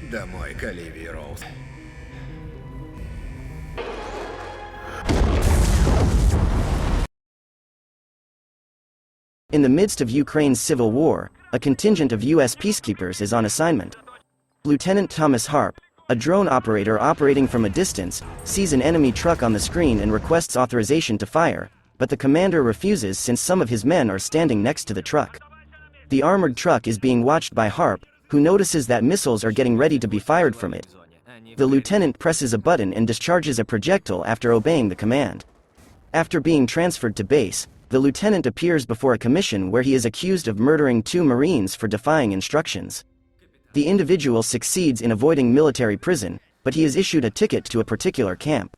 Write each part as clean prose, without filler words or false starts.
Домой к Оливии Роуз. In the midst of Ukraine's civil war, a contingent of U.S. peacekeepers is on assignment. Lieutenant Thomas Harp, a drone operator operating from a distance, sees an enemy truck on the screen and requests authorization to fire, but the commander refuses since some of his men are standing next to the truck. The armored truck is being watched by Harp, who notices that missiles are getting ready to be fired from it. The lieutenant presses a button and discharges a projectile after obeying the command. After being transferred to base, the lieutenant appears before a commission where he is accused of murdering 2 Marines for defying instructions. The individual succeeds in avoiding military prison, but he is issued a ticket to a particular camp.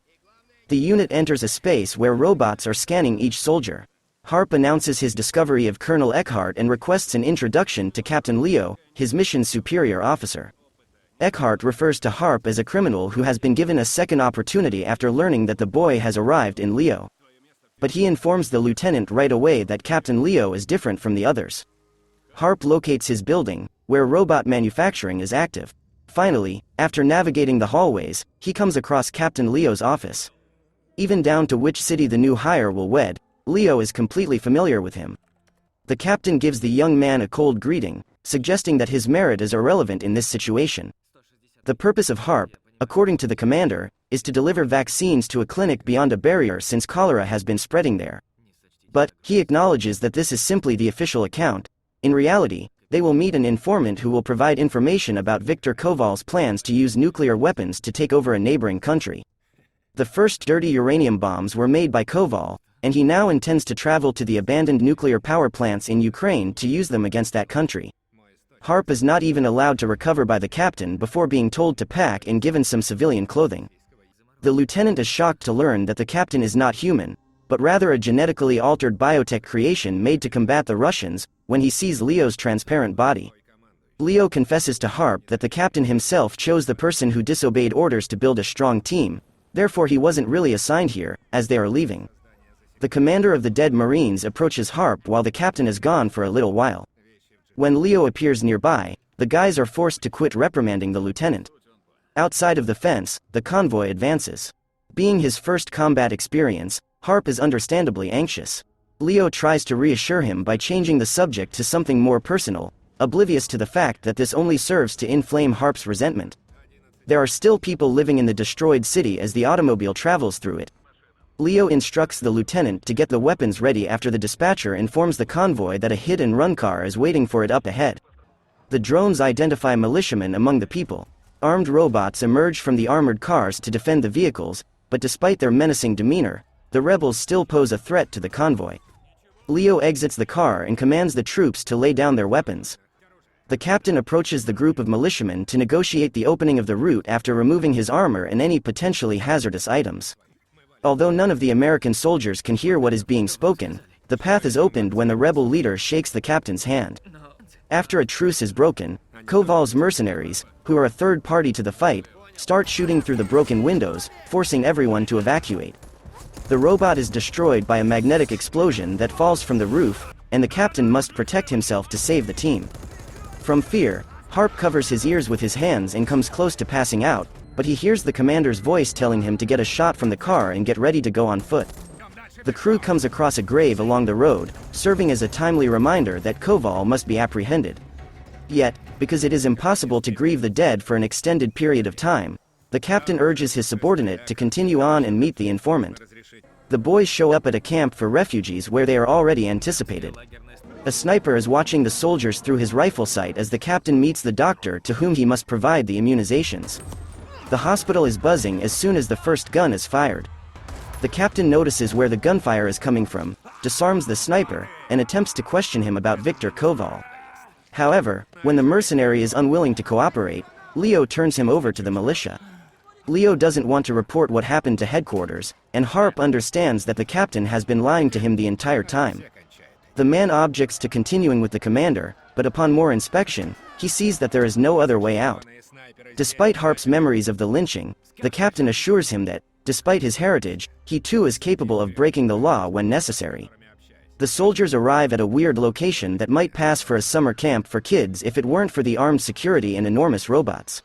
The unit enters a space where robots are scanning each soldier. Harp announces his discovery of Colonel Eckhart and requests an introduction to Captain Leo, his mission's superior officer. Eckhart refers to Harp as a criminal who has been given a second opportunity after learning that the boy has arrived in Leo. But he informs the lieutenant right away that Captain Leo is different from the others. Harp locates his building, where robot manufacturing is active. Finally, after navigating the hallways, he comes across Captain Leo's office. Even down to which city the new hire will wed, Leo is completely familiar with him. The captain gives the young man a cold greeting, suggesting that his merit is irrelevant in this situation. The purpose of Harp, according to the commander, is to deliver vaccines to a clinic beyond a barrier since cholera has been spreading there. But he acknowledges that this is simply the official account. In reality, they will meet an informant who will provide information about Viktor Koval's plans to use nuclear weapons to take over a neighboring country. The first dirty uranium bombs were made by Koval, and he now intends to travel to the abandoned nuclear power plants in Ukraine to use them against that country. Harp is not even allowed to recover by the captain before being told to pack and given some civilian clothing. The lieutenant is shocked to learn that the captain is not human, but rather a genetically altered biotech creation made to combat the Russians, when he sees Leo's transparent body. Leo confesses to Harp that the captain himself chose the person who disobeyed orders to build a strong team, therefore he wasn't really assigned here, as they are leaving. The commander of the dead Marines approaches Harp while the captain is gone for a little while. When Leo appears nearby, the guys are forced to quit reprimanding the lieutenant. Outside of the fence, the convoy advances. Being his first combat experience, Harp is understandably anxious. Leo tries to reassure him by changing the subject to something more personal, oblivious to the fact that this only serves to inflame Harp's resentment. There are still people living in the destroyed city as the automobile travels through it. Leo instructs the lieutenant to get the weapons ready after the dispatcher informs the convoy that a hit-and-run car is waiting for it up ahead. The drones identify militiamen among the people. Armed robots emerge from the armored cars to defend the vehicles, but despite their menacing demeanor, the rebels still pose a threat to the convoy. Leo exits the car and commands the troops to lay down their weapons. The captain approaches the group of militiamen to negotiate the opening of the route after removing his armor and any potentially hazardous items. Although none of the American soldiers can hear what is being spoken, the path is opened when the rebel leader shakes the captain's hand. After a truce is broken, Koval's mercenaries, who are a third party to the fight, start shooting through the broken windows, forcing everyone to evacuate. The robot is destroyed by a magnetic explosion that falls from the roof, and the captain must protect himself to save the team. From fear, Harp covers his ears with his hands and comes close to passing out, but he hears the commander's voice telling him to get a shot from the car and get ready to go on foot. The crew comes across a grave along the road, serving as a timely reminder that Koval must be apprehended. Yet, because it is impossible to grieve the dead for an extended period of time, the captain urges his subordinate to continue on and meet the informant. The boys show up at a camp for refugees where they are already anticipated. A sniper is watching the soldiers through his rifle sight as the captain meets the doctor to whom he must provide the immunizations. The hospital is buzzing as soon as the first gun is fired. The captain notices where the gunfire is coming from, disarms the sniper, and attempts to question him about Viktor Koval. However, when the mercenary is unwilling to cooperate, Leo turns him over to the militia. Leo doesn't want to report what happened to headquarters, and Harp understands that the captain has been lying to him the entire time. The man objects to continuing with the commander, but upon more inspection, he sees that there is no other way out. Despite Harp's memories of the lynching, the captain assures him that, despite his heritage, he too is capable of breaking the law when necessary. The soldiers arrive at a weird location that might pass for a summer camp for kids if it weren't for the armed security and enormous robots.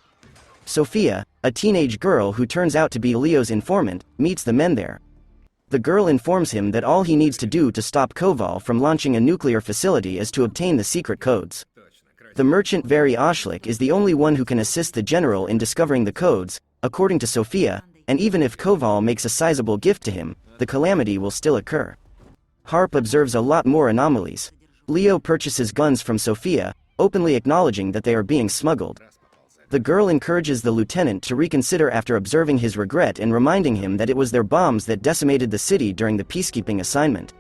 Sophia, a teenage girl who turns out to be Leo's informant, meets the men there. The girl informs him that all he needs to do to stop Koval from launching a nuclear facility is to obtain the secret codes. The merchant Very Oshlik is the only one who can assist the general in discovering the codes, according to Sophia, and even if Koval makes a sizable gift to him, the calamity will still occur. Harp observes a lot more anomalies. Leo purchases guns from Sophia, openly acknowledging that they are being smuggled. The girl encourages the lieutenant to reconsider after observing his regret and reminding him that it was their bombs that decimated the city during the peacekeeping assignment.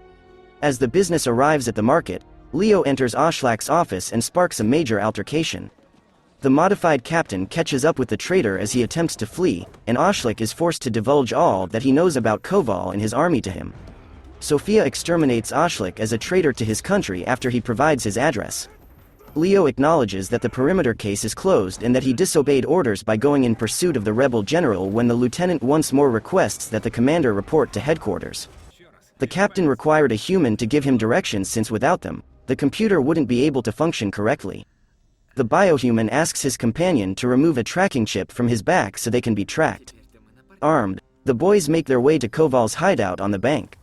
As the business arrives at the market, Leo enters Oshlak's office and sparks a major altercation. The modified captain catches up with the traitor as he attempts to flee, and Oshlak is forced to divulge all that he knows about Koval and his army to him. Sophia exterminates Oshlak as a traitor to his country after he provides his address. Leo acknowledges that the perimeter case is closed and that he disobeyed orders by going in pursuit of the rebel general when the lieutenant once more requests that the commander report to headquarters. The captain required a human to give him directions since without them, the computer wouldn't be able to function correctly. The biohuman asks his companion to remove a tracking chip from his back so they can be tracked. Armed, the boys make their way to Koval's hideout on the bank.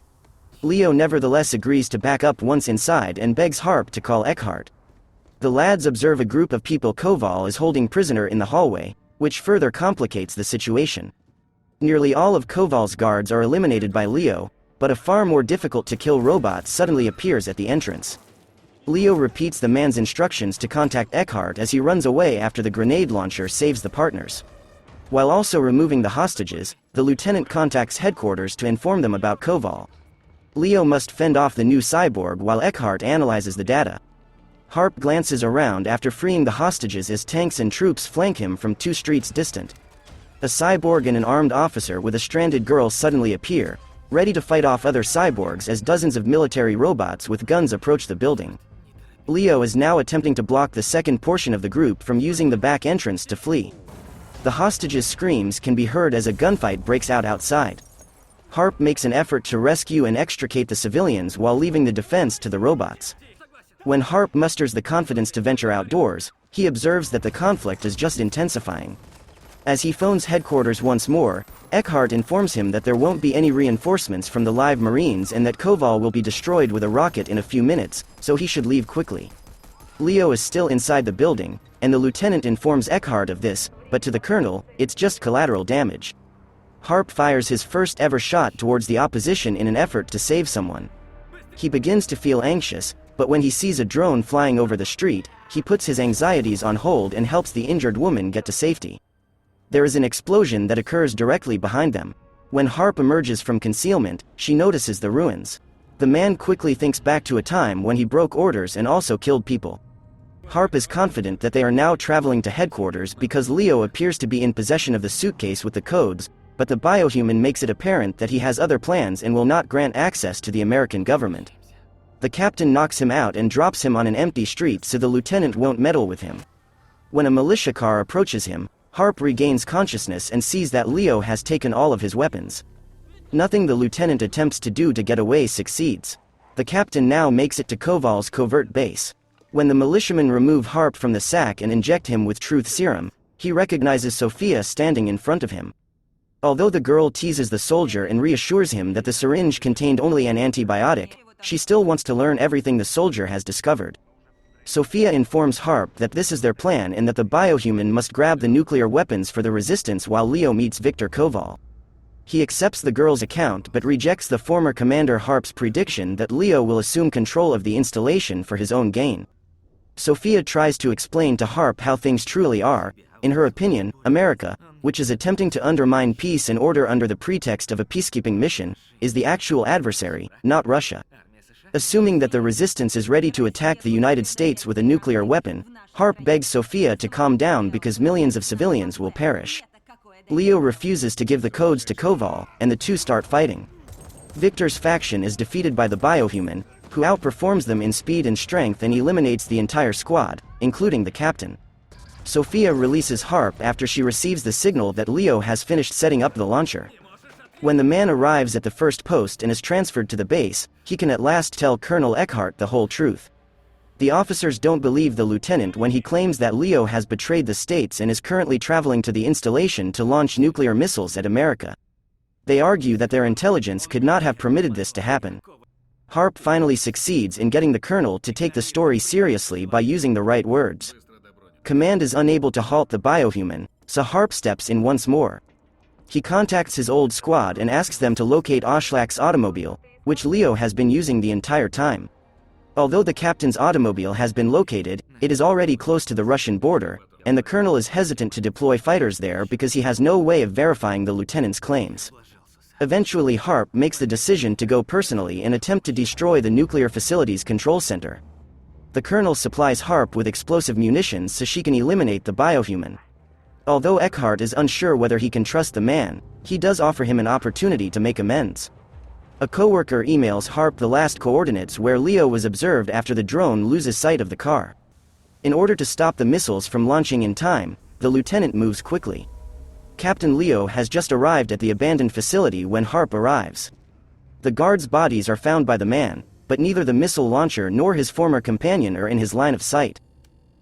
Leo nevertheless agrees to back up once inside and begs Harp to call Eckhart. The lads observe a group of people Koval is holding prisoner in the hallway, which further complicates the situation. Nearly all of Koval's guards are eliminated by Leo, but a far more difficult-to-kill robot suddenly appears at the entrance. Leo repeats the man's instructions to contact Eckhart as he runs away after the grenade launcher saves the partners. While also removing the hostages, the lieutenant contacts headquarters to inform them about Koval. Leo must fend off the new cyborg while Eckhart analyzes the data. Harp glances around after freeing the hostages as tanks and troops flank him from 2 streets distant. A cyborg and an armed officer with a stranded girl suddenly appear, ready to fight off other cyborgs as dozens of military robots with guns approach the building. Leo is now attempting to block the second portion of the group from using the back entrance to flee. The hostages' screams can be heard as a gunfight breaks out outside. Harp makes an effort to rescue and extricate the civilians while leaving the defense to the robots. When Harp musters the confidence to venture outdoors, he observes that the conflict is just intensifying. As he phones headquarters once more, Eckhart informs him that there won't be any reinforcements from the live Marines and that Koval will be destroyed with a rocket in a few minutes, so he should leave quickly. Leo is still inside the building, and the lieutenant informs Eckhart of this, but to the colonel, it's just collateral damage. Harp fires his first ever shot towards the opposition in an effort to save someone. He begins to feel anxious, but when he sees a drone flying over the street, he puts his anxieties on hold and helps the injured woman get to safety. There is an explosion that occurs directly behind them. When Harp emerges from concealment, she notices the ruins. The man quickly thinks back to a time when he broke orders and also killed people. Harp is confident that they are now traveling to headquarters because Leo appears to be in possession of the suitcase with the codes, but the biohuman makes it apparent that he has other plans and will not grant access to the American government. The captain knocks him out and drops him on an empty street so the lieutenant won't meddle with him. When a militia car approaches him, Harp regains consciousness and sees that Leo has taken all of his weapons. Nothing the lieutenant attempts to do to get away succeeds. The captain now makes it to Koval's covert base. When the militiamen remove Harp from the sack and inject him with truth serum, he recognizes Sophia standing in front of him. Although the girl teases the soldier and reassures him that the syringe contained only an antibiotic, she still wants to learn everything the soldier has discovered. Sophia informs Harp that this is their plan and that the biohuman must grab the nuclear weapons for the resistance while Leo meets Victor Koval. He accepts the girl's account but rejects the former Commander Harp's prediction that Leo will assume control of the installation for his own gain. Sophia tries to explain to Harp how things truly are. In her opinion, America, which is attempting to undermine peace and order under the pretext of a peacekeeping mission, is the actual adversary, not Russia. Assuming that the resistance is ready to attack the United States with a nuclear weapon, Harp begs Sophia to calm down because millions of civilians will perish. Leo refuses to give the codes to Koval, and the two start fighting. Victor's faction is defeated by the biohuman, who outperforms them in speed and strength and eliminates the entire squad, including the captain. Sophia releases Harp after she receives the signal that Leo has finished setting up the launcher. When the man arrives at the first post and is transferred to the base, he can at last tell Colonel Eckhart the whole truth. The officers don't believe the lieutenant when he claims that Leo has betrayed the states and is currently traveling to the installation to launch nuclear missiles at America. They argue that their intelligence could not have permitted this to happen. Harp finally succeeds in getting the colonel to take the story seriously by using the right words. Command is unable to halt the biohuman, so Harp steps in once more. He contacts his old squad and asks them to locate Oshleck's automobile, which Leo has been using the entire time. Although the captain's automobile has been located, it is already close to the Russian border, and the colonel is hesitant to deploy fighters there because he has no way of verifying the lieutenant's claims. Eventually Harp makes the decision to go personally and attempt to destroy the nuclear facility's control center. The colonel supplies Harp with explosive munitions so she can eliminate the biohuman. Although Eckhart is unsure whether he can trust the man, he does offer him an opportunity to make amends. A coworker emails Harp the last coordinates where Leo was observed after the drone loses sight of the car. In order to stop the missiles from launching in time, the lieutenant moves quickly. Captain Leo has just arrived at the abandoned facility when Harp arrives. The guards' bodies are found by the man, but neither the missile launcher nor his former companion are in his line of sight.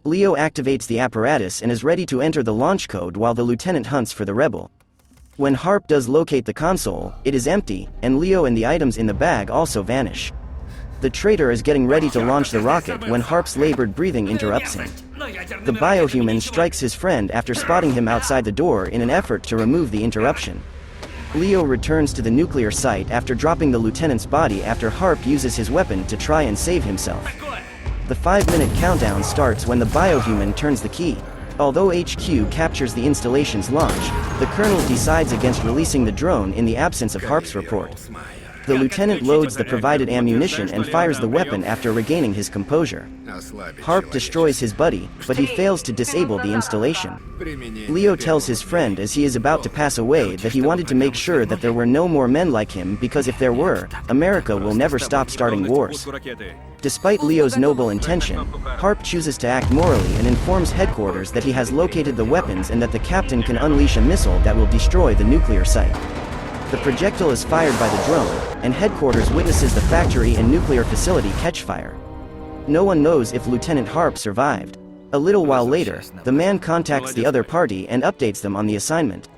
Leo activates the apparatus and is ready to enter the launch code while the lieutenant hunts for the rebel. When Harp does locate the console, it is empty, and Leo and the items in the bag also vanish. The traitor is getting ready to launch the rocket when Harp's labored breathing interrupts him. The biohuman strikes his friend after spotting him outside the door in an effort to remove the interruption. Leo returns to the nuclear site after dropping the lieutenant's body after Harp uses his weapon to try and save himself. The 5-minute countdown starts when the biohuman turns the key. Although HQ captures the installation's launch, the colonel decides against releasing the drone in the absence of Harp's report. The lieutenant loads the provided ammunition and fires the weapon after regaining his composure. Harp destroys his buddy, but he fails to disable the installation. Leo tells his friend as he is about to pass away that he wanted to make sure that there were no more men like him because if there were, America will never stop starting wars. Despite Leo's noble intention, Harp chooses to act morally and informs headquarters that he has located the weapons and that the captain can unleash a missile that will destroy the nuclear site. The projectile is fired by the drone, and headquarters witnesses the factory and nuclear facility catch fire. No one knows if Lieutenant Harp survived. A little while later, the man contacts the other party and updates them on the assignment.